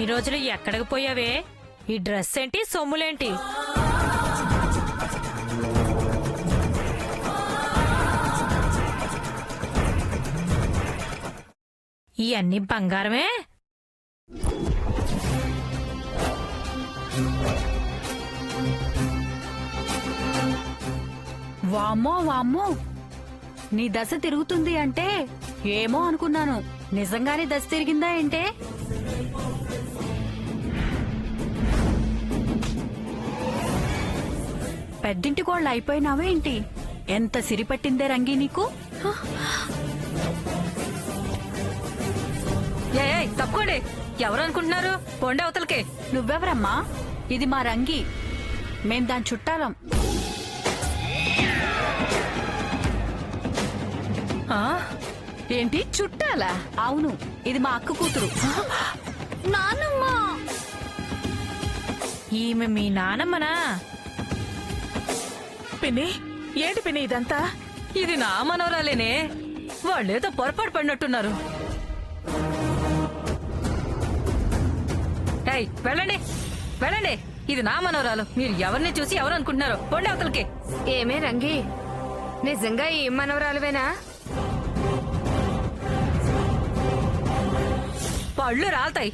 ఇన్ని రోజులు ఎక్కడికి పోయావే? ఈ డ్రెస్ ఏంటి, సొమ్ములేంటి? ఇవన్నీ బంగారమే? వామ్మో వామ్మో, నీ దశ తిరుగుతుంది అంటే ఏమో అనుకున్నాను. నిజంగానే దశ తిరిగిందా ఏంటే? పెద్దింటి కోళ్ళు అయిపోయినావే ఏంటి? ఎంత సిరిపట్టిందే రంగి నీకు? తప్పుకోండి, ఎవరు అనుకుంటున్నారు? పోండి అవతలకే. నువ్వెవరమ్మా? ఇది మా రంగి, మేం దాని చుట్టాలం. ఏంటి చుట్టాలా? అవును, ఇది మా అక్క కూతురు. నాన్నమ్మ. ఈమె మీ నానమ్మనా? పిన్ని, ఏంటి పిన్ని ఇదంతా? ఇది నా మనవరాలేనే. వాళ్ళేదో పొరపాటు పడినట్టున్నారు. వెళ్ళండి వెళ్ళండి, ఇది నా మనవరాలు. మీరు ఎవరిని చూసి ఎవరు అనుకుంటున్నారు? పోండి అవతలకి. ఏమే రంగి, నిజంగా ఏం మనవరాలువేనా? పళ్ళు రాల్తాయి.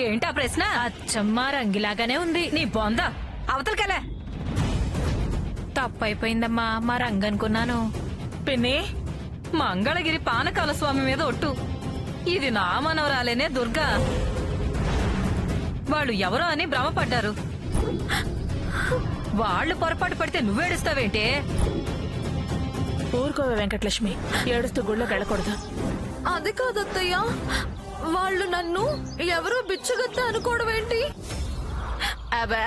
ఏంటా ప్రశ్న? అచ్చమ్మ రంగిలాగానే ఉంది. నీ బొంద అవతలకెలా. తప్పైపోయిందమ్మా, మా రంగనుకున్నాను. పిన్ని, మంగళగిరి పానకాల స్వామి మీద ఒట్టు, ఇది నా మనవరాలేనే దుర్గా. వాళ్ళు ఎవరో అని భ్రమపడ్డారు. వాళ్ళు పొరపాటు పడితే నువ్వేడుస్తావేంటే? ఊరుకోవే వెంకటలక్ష్మి, ఏడుస్తూ గుళ్ళోకి వెళ్ళకూడదు. అది కాదత్తయ్య, వాళ్ళు నన్ను ఎవరో బిచ్చగత్త అనుకోవడం ఏంటి? అబ్బా,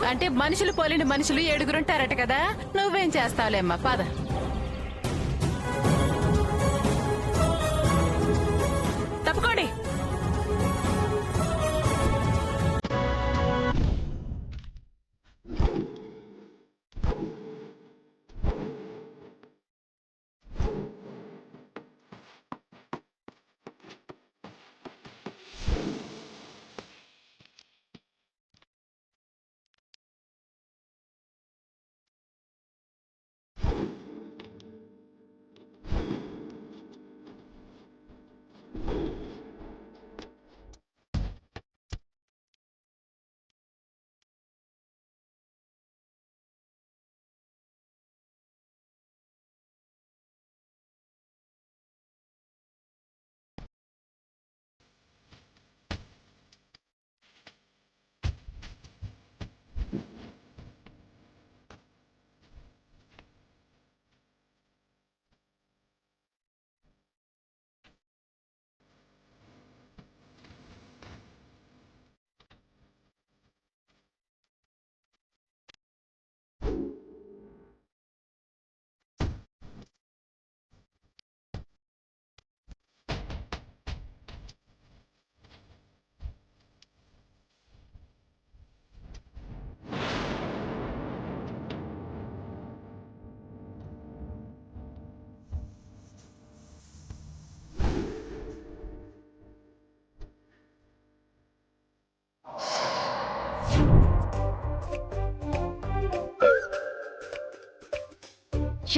అంటే మనుషులు పోలిన మనుషులు 7గురుంటారట కదా, నువ్వేం చేస్తావులేమ్మా, పద. తప్పుకోండి.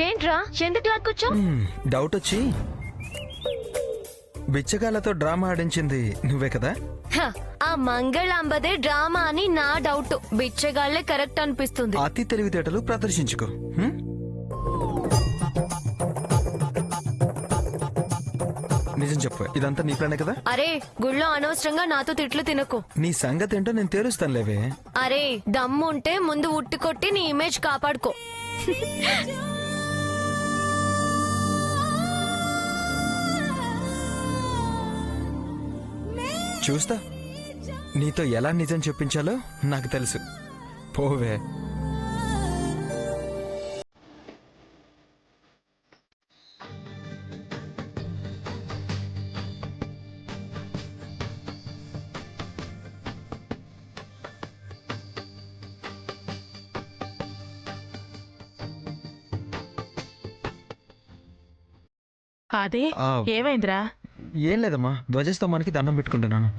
ఏంట్రా, ఎందుకు లాక్కొచ్చా? డౌట్ వచ్చి బిచ్చగాళ్ళతో డ్రామా ఆడించింది నువ్వే కదా? ఆ మంగళాంబదే డ్రామా అని నా డౌట్. బిచ్చగాళ్లే కరెక్ట్ అనిపిస్తుంది. అతి తెలివితేటలు ప్రదర్శించుకో. నిజం చెప్పు, ఇదంతా నీ ప్లానే కదా? అరే, గుళ్ళో అనవసరంగా నాతో తిట్లు తినకు. నీ సంగతి ఏంటో నేను తేలుస్తాను లేవే. అరే, దమ్ముంటే ముందు ఉట్టి కొట్టి నీ ఇమేజ్ కాపాడుకో. చూస్తా, నీతో ఎలా నిజం చెప్పించాలో నాకు తెలుసు. పోవే. అదే ఏమైందిరా? ఏం లేదమ్మా, ధ్వజస్తంభానికి దండం పెట్టుకుంటున్నాను.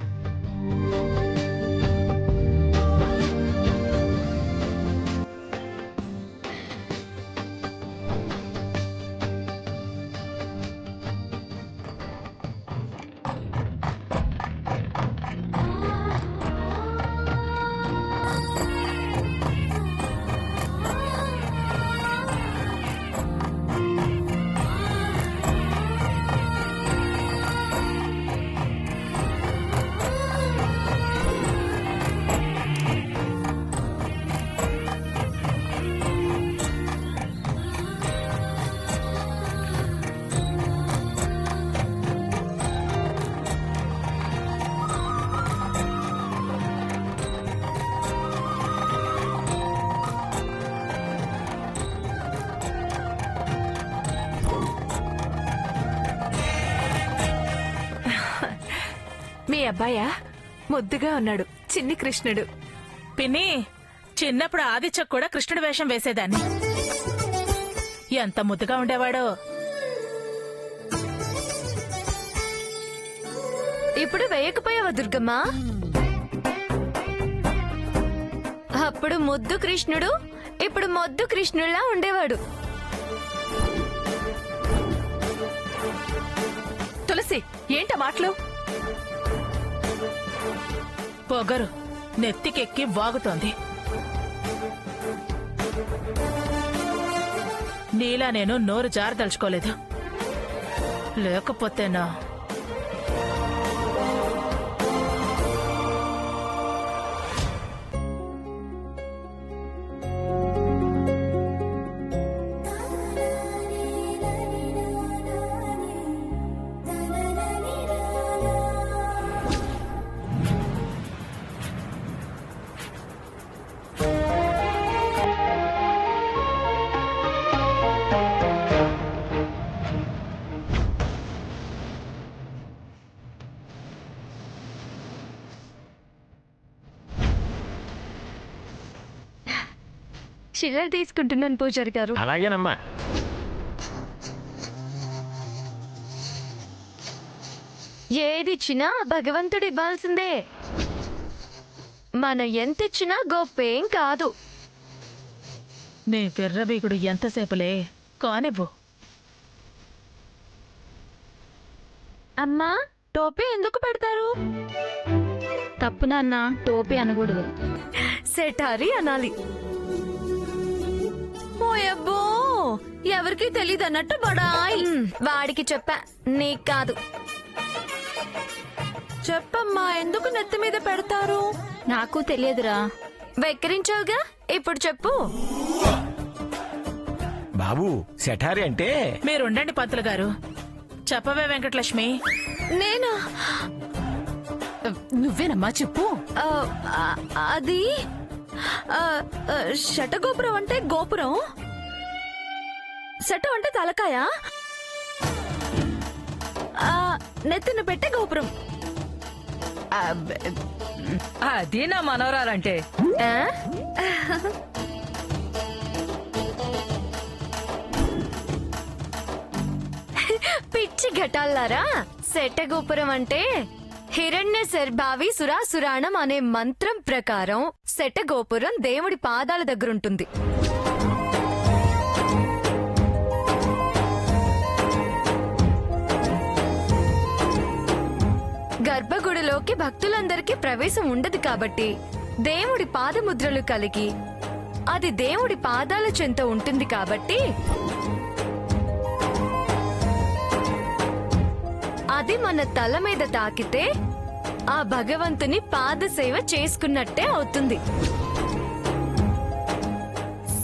అబ్బాయా ముద్దుగా ఉన్నాడు చిన్ని కృష్ణుడు. పిన్ని చిన్నప్పుడు ఆదిత్య కూడా కృష్ణుడి వేషం వేసేదాన్ని. ఎంత ముద్దుగా ఉండేవాడో. ఇప్పుడు వేయకపోయావా దుర్గమ్మ? అప్పుడు ముద్దు కృష్ణుడు, ఇప్పుడు మొద్దు కృష్ణుడిలా ఉండేవాడు. తులసి ఏంట మాటలు? పొగరు నెత్తికెక్కి వాగుతోంది. నీలా నేను నోరు జారదలుచుకోలేదు. లేకపోతేనా చిల్లర తీసుకుంటున్నాను పూజారి గారు. అలాగేనమ్మా. ఏదిచ్చినా భగవంతుడు ఇవ్వాల్సిందే. మనం ఎంతిచ్చినా గొప్పేం కాదు. నీ పిర్రబీగుడు ఎంతసేపులే కానివ్వు. అమ్మా టోపీ ఎందుకు పెడతారు? తప్పు నాన్న, టోపీ అనకూడదు. సెటారి అనాలి. ఓయబ్బో, ఎవరికి తెలీదు అన్నట్టు బడాయి. వాడికి చెప్పా, నీకు కాదు. చెప్పమ్మా, ఎందుకు నెత్తి మీద పెడతారు? నాకు తెలియదురా. వెక్కిరించావుగా, ఇప్పుడు చెప్పు. బాబు సెఠారి అంటే మీరుండండి పంతులు గారు. చెప్పవే వెంకటలక్ష్మి. నేనా? నువ్వేనమ్మా చెప్పు. ఆ, ఆ, అది ఆ, ఆ, శటగోపురం అంటే గోపురం, శటం అంటే తలకాయ, ఆ, నెత్తిన పెట్టే గోపురం. అది నా మనవరాలంటే. ఆ? పిచ్చి ఘటాలారా, శటగోపురం అంటే హిరణ్య శర్భావి సురాసురాణం అనే మంత్రం ప్రకారం శటగోపురం దేవుడి పాదాల దగ్గరుంటుంది. గర్భగుడిలోకి భక్తులందరికీ ప్రవేశం ఉండదు కాబట్టి దేవుడి పాదముద్రలు కలిగి అది దేవుడి పాదాల చెంత ఉంటుంది కాబట్టి అది మన తల మీద తాకితే ఆ భగవంతుని పాదసేవ చేసుకున్నట్టే అవుతుంది.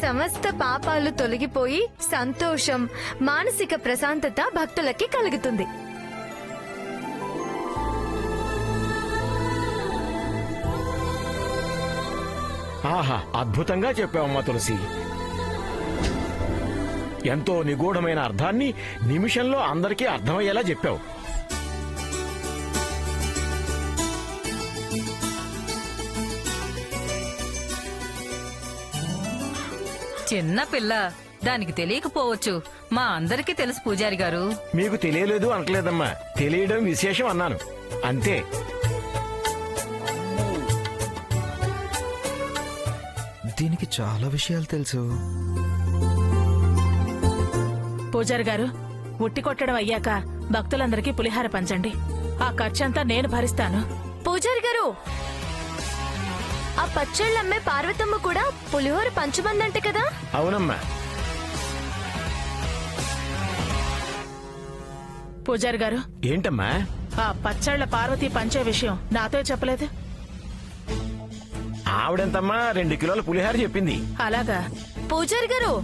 సమస్త పాపాలు తొలగిపోయి సంతోషం, మానసిక ప్రశాంతత భక్తులకి కలుగుతుంది. ఆహా, అద్భుతంగా చెప్పావమ్మా తులసి. ఎంతో నిగూఢమైన అర్థాన్ని నిమిషంలో అందరికీ అర్థమయ్యేలా చెప్పావు. చిన్న పిల్ల, దానికి తెలియకపోవచ్చు. మా అందరికీ తెలుసు పూజారి గారు. మీకు తెలియలేదు అనట్లేదమ్మా, తెలియడం విశేషం అన్నాను అంతే. దీనికి చాలా విషయాలు తెలుసు. పూజారి గారు, ఉట్టి కొట్టడం అయ్యాక భక్తులందరికీ పులిహార పంచండి. ఆ ఖర్చంతా నేను భరిస్తాను. పూజారి గారు, ఆ పచ్చళ్ళమ్మే పార్వతమ్మ కూడా పులిహోర పంచమందంటే కదా? అవునమ్మా. పూజారి గారు, ఏంటమ్మా? ఆ పచ్చళ్ళ పార్వతి పంచే విషయం నాతో చెప్పలేదు. ఆవిడెంతమ్మా 2 కిలోల పులిహార చెప్పింది. అలాగా? పూజారి గారు,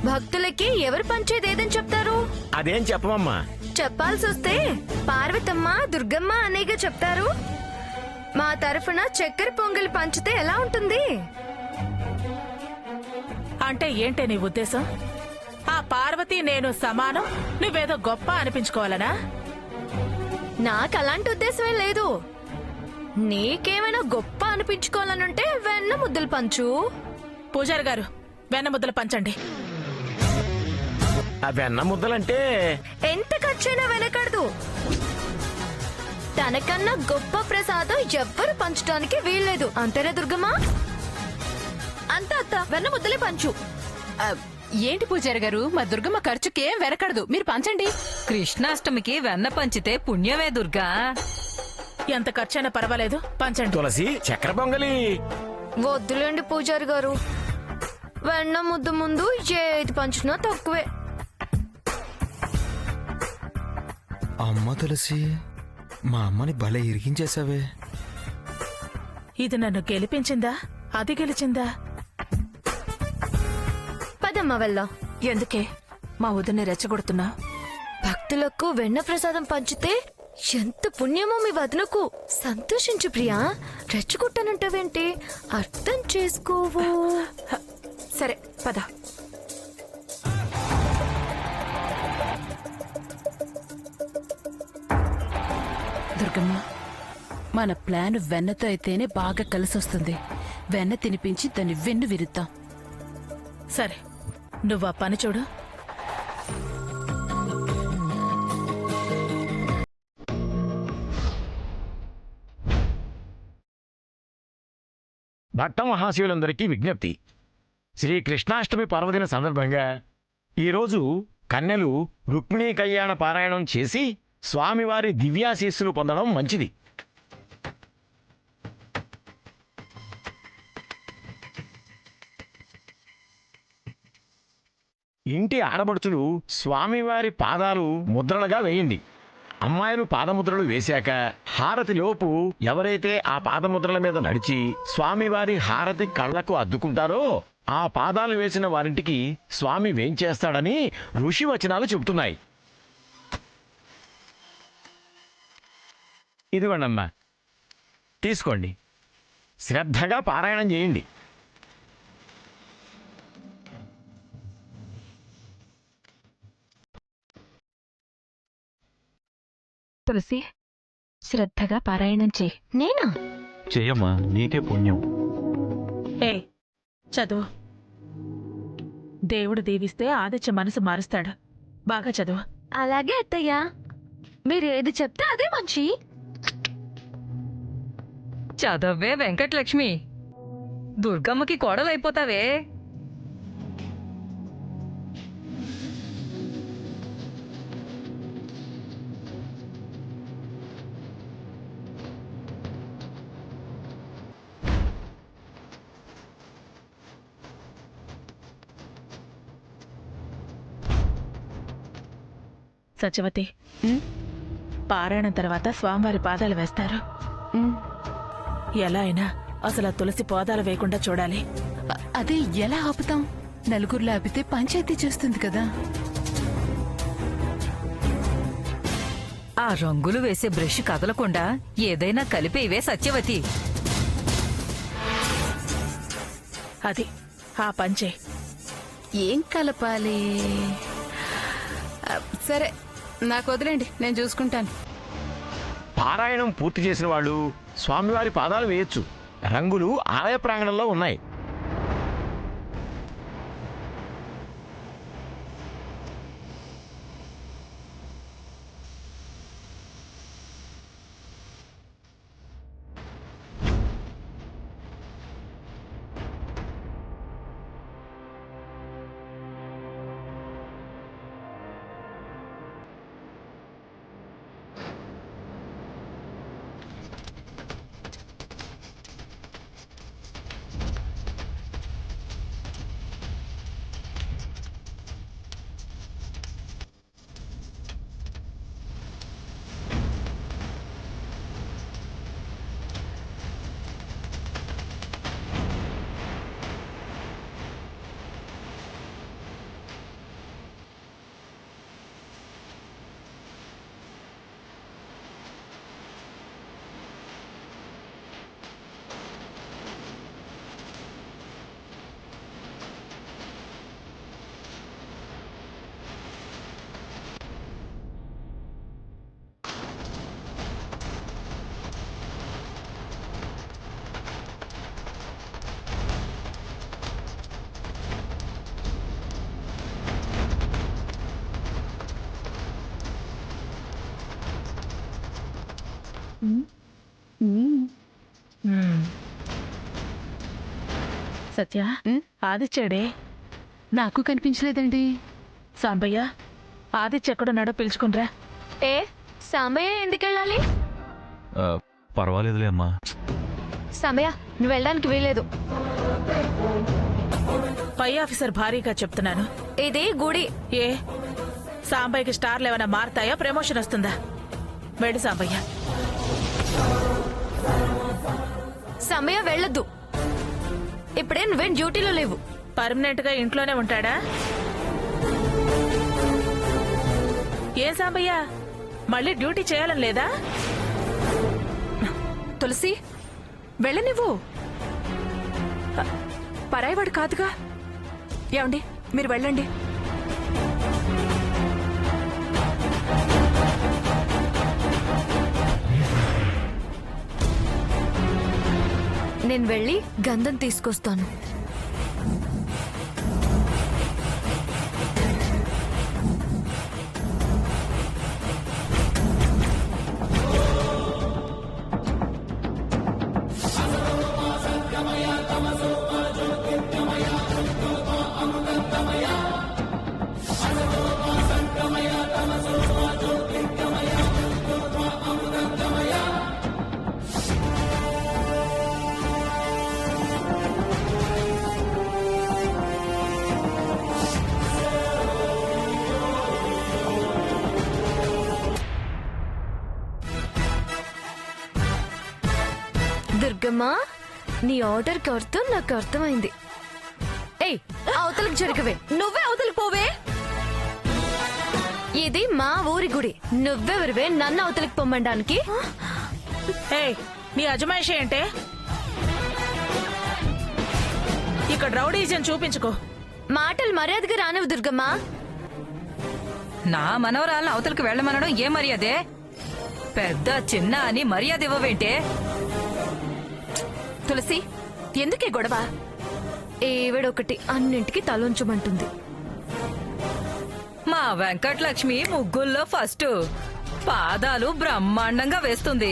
భక్తులకి ఎవరు పంచేదేదని చెప్తారు? అదేం చెప్పమమ్మా. చెప్పాల్సి వస్తే పార్వతమ్మ, దుర్గమ్మ అనేగా చెప్తారు. మా తరఫున చక్కెర పొంగలి పంచితే ఎలా ఉంటుంది? అంటే ఏంటే నీ ఉద్దేశం? ఆ పార్వతి నేను సమానం, నువ్వేదో గొప్ప అనిపించుకోవాలనా? నాకు అలాంటి ఉద్దేశమే లేదు. నీకేమైనా గొప్ప అనిపించుకోవాలనుంటే వెన్న ముద్దలు పంచు. పూజారి గారు వెన్న ముద్దలు పంచండి. ఆ వెన్న ముద్దలంటే ఎంత ఖర్చైనా వెనకడదు. తనకన్నా గొప్ప ప్రసాదం ఎవ్వరు పంచడానికి వీల్లేదు. అంతేనా దుర్గమ్మ? అత్త వెన్న ముద్దలే పంచు. ఆ, ఏంటి పూజారి గారు, మా దుర్గమ్మ ఖర్చుకేం వెనకడదు, మీరు పంచండి. కృష్ణాష్టమికి వెన్న పంచితే పుణ్యమే దుర్గా. ఎంత ఖర్చైనా పర్వాలేదు పంచండి. తులసి చక్కెర పొంగలి. వద్దులేండి పూజారి గారు, వెన్న ముద్ద ముందు ఏది పంచినా తక్కువే. అమ్మ తులసి, మా అమ్మని భలే ఇరికించేసావే. ఇది నన్ను గెలిపించిందా అది గెలిచిందా? పదమ్మ వెళ్దాం. ఎందుకే మా వదిన్ని రెచ్చగొడుతున్నా? భక్తులకు వెన్న ప్రసాదం పంచితే ఎంత పుణ్యమో మీ వదనకు. సంతోషించు ప్రియా, రెచ్చగొట్టానంటావేంటి? అర్థం చేసుకోవు. సరే పద. దుర్గమ్మ, మన ప్లాన్ వెన్నతో అయితేనే బాగా కలిసొస్తుంది. వెన్న తినిపించి దాన్ని వెన్ను విరుద్దాం. సరే నువ్వు ఆ పని చూడు. భక్త మహాశివులందరికీ విజ్ఞప్తి. శ్రీ కృష్ణాష్టమి పర్వదిన సందర్భంగా ఈరోజు కన్యలు రుక్మిణీ కళ్యాణ పారాయణం చేసి స్వామివారి దివ్యాశీస్సులు పొందడం మంచిది. ఇంటి ఆడబడుచులు స్వామివారి పాదాలు ముద్రలుగా వేయండి. అమ్మాయిలు పాదముద్రలు వేశాక హారతిలోపు ఎవరైతే ఆ పాదముద్రల మీద నడిచి స్వామివారి హారతి కళ్ళకు అద్దుకుంటారో ఆ పాదాలు వేసిన వారింటికి స్వామి వేంచేస్తాడని ఋషి వచనాలు చెబుతున్నాయి. ఇదిగోండమ్మా, తీసుకోండి, శ్రద్ధగా పారాయణం చేయండి. తులసి శ్రద్ధగా పారాయణం చేయి. నేనా? చెయ్యమ్మా, నీకే పుణ్యం. ఏ చదువు. దేవుడు దీవిస్తే ఆదిత్య మనసు మారుస్తాడు. బాగా చదువు. అలాగే అత్తయ్యా, మీరు ఏది చెప్తే అదే మంచి. చదవే వెంకటలక్ష్మి, దుర్గమ్మకి కోడలైపోతావే. సత్యవతి, పారాయణం తర్వాత స్వామివారి పాదాలు వేస్తారు. ఎలా అయినా అసలు ఆ తులసి పాదాలు వేయకుండా చూడాలి. అదే ఎలా ఆపుతాం? నలుగురిలో ఆపితే పంచాయతీ చేస్తుంది కదా. ఆ రంగులు వేసే బ్రష్ కదలకుండా ఏదైనా కలిపేవే సత్యవతి. అది ఆ పంచే. ఏం కలపాలి? సరే, నాకు వదిలేండి, నేను చూసుకుంటాను. పారాయణం పూర్తి చేసిన వాళ్ళు స్వామివారి పాదాలు వేయొచ్చు. రంగులు ఆలయ ప్రాంగణంలో ఉన్నాయి. సత్య ఆదిత్యుడే. నాకు కనిపించలేదండి. సాంబయ్య ఆదిత్య ఎక్కడున్నాడో పిలుచుకునిరా. ఏ సమయ ఎందుకెళ్ళాలి? పర్వాలేదులే అమ్మా. సమయ నువ్వు వెళ్ళడానికి వీలేదు. పై ఆఫీసర్ భారీగా చెప్తున్నాను. ఇది గుడి. ఏ సాంబయ్యకి స్టార్లు ఏమైనా మారుతాయా, ప్రమోషన్ వస్తుందా? వెళ్ళు సాంబయ్య. సమయ వెళ్ళొద్దు. ఇప్పుడే నువ్వేం డ్యూటీలో లేవు. పర్మనెంట్ గా ఇంట్లోనే ఉంటాడా? ఏం సాంబయ్య మళ్ళీ డ్యూటీ చేయాలని లేదా? తులసి వెళ్ళనివ్వు, పరాయివాడు కాదుగా. ఏమండి మీరు వెళ్ళండి. నేను వెళ్ళి గంధం తీసుకొస్తాను. దుర్గమ్మ, నీ ఆర్డర్కి అర్థం నాకు అర్థమైంది. ఏయ్ అవతలకు జరగవే. నువ్వే అవతలకు పోవే. ఇది మా ఊరి గుడి. నువ్వెవరివే నన్ను అవతలకు పొమ్మడానికి? ఏయ్ నీ అజమాయిషి ఏంటే? ఇక్కడ రౌడీజం చూపించుకో. మాటలు మర్యాదగా రానివ్వు దుర్గమ్మ. నా మనవరాలను అవతలకు వెళ్ళమనడం ఏ మర్యాదే? పెద్ద చిన్న అని మర్యాద ఇవ్వవేంటే? తులసి ఎందుకే గొడవ? ఏవిడొకటి అన్నింటికి తలొంచమంటుంది. మా వెంకటలక్ష్మి ముగ్గుల్లో ఫస్ట్. పాదాలు బ్రహ్మాండంగా వేస్తుంది.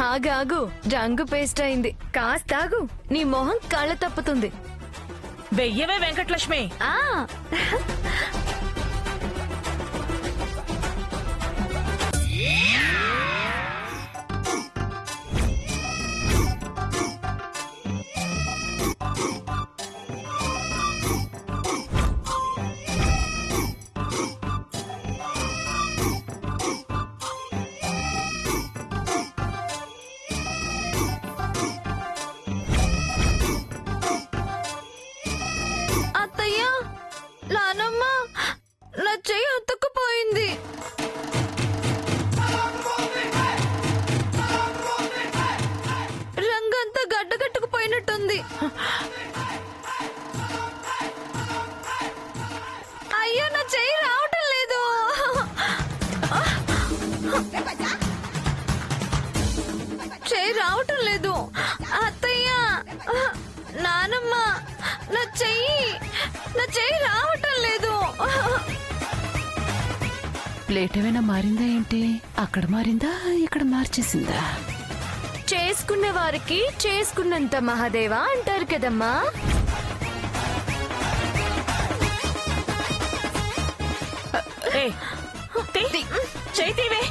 ఆగాగు, రంగు పేస్ట్ అయింది. కాస్తాగు, నీ మొహం కళ్ళ తప్పుతుంది. వెయ్యవే వెంకటలక్ష్మి. ఆ అత్తయ్య, నానమ్మ, నా చెయ్యి అతుక్కుపోయింది. రంగంతా గడ్డగట్టుకుపోయినట్టుంది. అయ్యో నా చెయ్యి రావటం లేదు. చెయ్యి రావటం లేదు. అత్తయ్య, నానమ్మ, నా చెయ్యి రావటం లేదు. ప్లేట్ ఏమైనా మారిందా ఏంటి? అక్కడ మారిందా, ఇక్కడ మార్చేసిందా? చేసుకునే వారికి చేసుకున్నంత మహాదేవా అంటారు కదమ్మా. ఏయ్, చెయ్యి తీవే.